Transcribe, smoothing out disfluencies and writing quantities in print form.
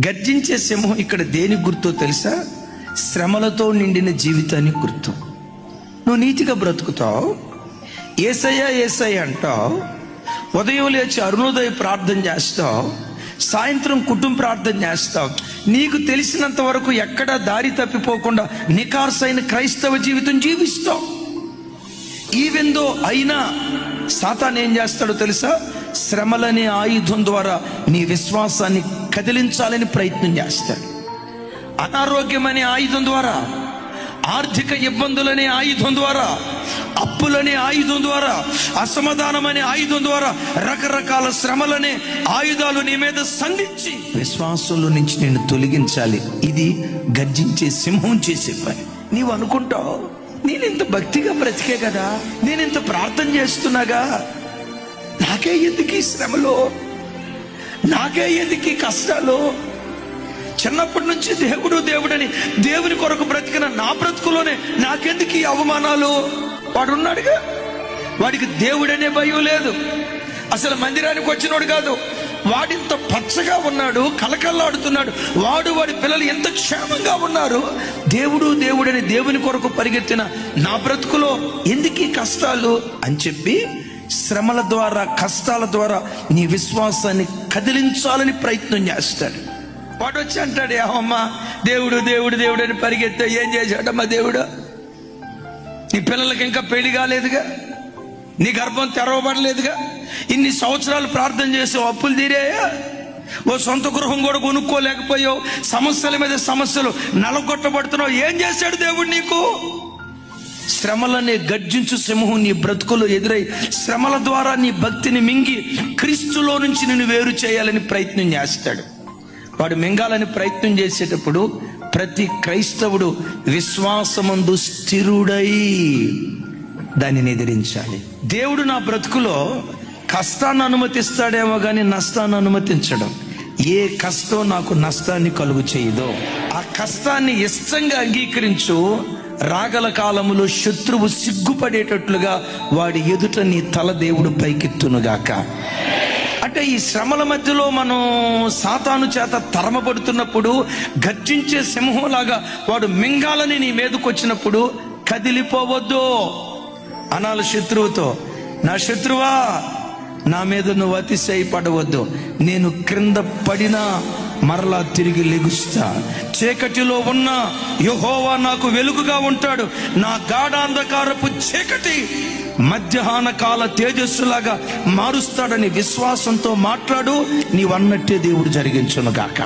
గర్జించే సింహం ఇక్కడ దేని గుర్తో తెలుసా? శ్రమలతో నిండిన జీవితానికి గుర్తు. నువ్వు నీతిగా బ్రతుకుతావు, యేసయ్య యేసయ్య అంటావు, ఉదయం లేచి అరుణోదయ ప్రార్థన చేస్తావు, సాయంత్రం కుటుంబ ప్రార్థన చేస్తావు. నీకు తెలిసినంత వరకు ఎక్కడా దారి తప్పిపోకుండా నికార్సైన క్రైస్తవ జీవితం జీవిస్తావు. ఈవెందో అయినా సాతాను ఏం చేస్తాడో తెలుసా? శ్రమలనే ఆయుధం ద్వారా నీ విశ్వాసాన్ని కదిలించాలని ప్రయత్నం చేస్తాడు. అనారోగ్యం అనే ఆయుధం ద్వారా, ఆర్థిక ఇబ్బందులనే ఆయుధం ద్వారా, అప్పులనే ఆయుధం ద్వారా, అసమాధానం అనే ఆయుధం ద్వారా రకరకాల శ్రమలనే ఆయుధాలు నీ మీద సంధించి విశ్వాసంలో నుంచి నేను తొలగించాలి. ఇది గర్జించే సింహం చేసే పని. నీవు అనుకుంటావు, నేను ఇంత భక్తిగా బ్రతికే కదా, నేను ఇంత ప్రార్థన చేస్తున్నాగా, నాకే ఎందుకు ఈ శ్రమలో, నాకే ఎందుకు ఈ కష్టాలు, చిన్నప్పటి నుంచి దేవుడు దేవుడని దేవుని కొరకు బ్రతికిన నా బ్రతుకులోనే నాకెందుకు ఈ అవమానాలు? వాడున్నాడుగా, వాడికి దేవుడనే భయం లేదు, అసలు మందిరానికి వచ్చినోడు కాదు. వాడింత పచ్చగా ఉన్నాడు, కలకల్లాడుతున్నాడు, వాడి పిల్లలు ఎంత క్షేమంగా ఉన్నారు. దేవుడు దేవుడని దేవుని కొరకు పరిగెత్తిన నా బ్రతుకులో ఎందుకు ఈ కష్టాలు అని చెప్పి శ్రమల ద్వారా, కష్టాల ద్వారా నీ విశ్వాసాన్ని కదిలించాలని ప్రయత్నం చేస్తాడు. వాడు వచ్చి అంటాడు, ఏమమ్మా దేవుడు దేవుడు దేవుడు అని పరిగెత్తే ఏం చేశాడమ్మా దేవుడు? నీ పిల్లలకి ఇంకా పెళ్లి కాలేదుగా, నీ గర్భం తెరవబడలేదుగా, ఇన్ని సంవత్సరాలు ప్రార్థన చేసావు, అప్పులు తీరాయా? ఓ సొంత గృహం కూడా కొనుక్కోలేకపోయావు, సమస్యల మీద సమస్యలు నలగొట్టబడుతున్నావు, ఏం చేశాడు దేవుడు నీకు? శ్రమలనే గర్జించు సింహం నీ బ్రతుకులో ఎదురై శ్రమల ద్వారా నీ భక్తిని మింగి క్రీస్తులో నుంచి నిన్ను వేరు చేయాలని ప్రయత్నం చేస్తాడు. వాడు మింగాలని ప్రయత్నం చేసేటప్పుడు ప్రతి క్రైస్తవుడు విశ్వాసమందు స్థిరుడై దానిని ఎదిరించాలి. దేవుడు నా బ్రతుకులో కష్టాన్ని అనుమతిస్తాడేమో కానీ నష్టాన్ని అనుమతించడం. ఏ కష్టం నాకు నష్టాన్ని కలుగు చేయదో ఆ కష్టాన్ని ఇష్టంగా అంగీకరించు. రాగల కాలములో శత్రువు సిగ్గుపడేటట్లుగా వాడి ఎదుట నీ తల దేవుడు పైకెత్తునుగాక. అంటే ఈ శ్రమల మధ్యలో మనం సాతాను చేత తరమబడుతున్నప్పుడు, గర్జించే సింహంలాగా వాడు మింగాలని నీ మీదకు వచ్చినప్పుడు కదిలిపోవద్దు. అనాలి శత్రువుతో, నా శత్రువా నా మీద నువ్వు అతిశయపడవద్దు, నేను క్రింద పడినా మరలా తిరిగి లెగుస్తా. చీకటిలో ఉన్న యెహోవా నాకు వెలుగుగా ఉంటాడు, నా గాఢాంధకారపు చీకటి మధ్యాహ్న కాల తేజస్సులాగా మారుస్తాడని విశ్వాసంతో మాట్లాడు. నీవన్నట్టే దేవుడు జరిగించును గాక.